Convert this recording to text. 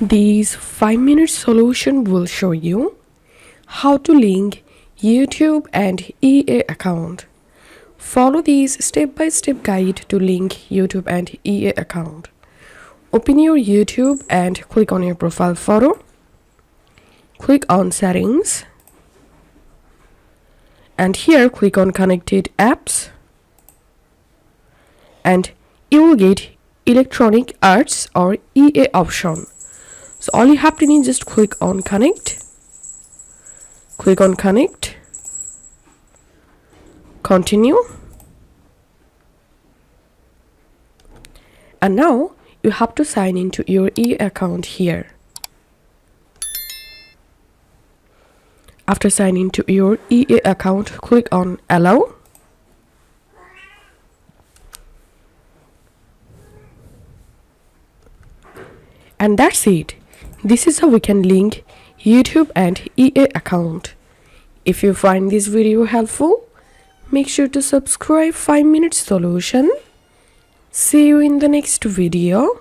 This 5-minute solution will show you how to link YouTube and EA account. Follow this step-by-step guide to link YouTube and EA account. Open your YouTube and click on your profile photo. Click on settings. And here click on connected apps. And you will get electronic arts or EA option. So all you have to do is just click on connect. Click on connect. Continue. And now you have to sign into your EA account here. After signing to your EA account, click on allow. And that's it. This is how we can link YouTube and EA account. If you find this video helpful, make sure to subscribe 5 Minute Solution. See you in the next video.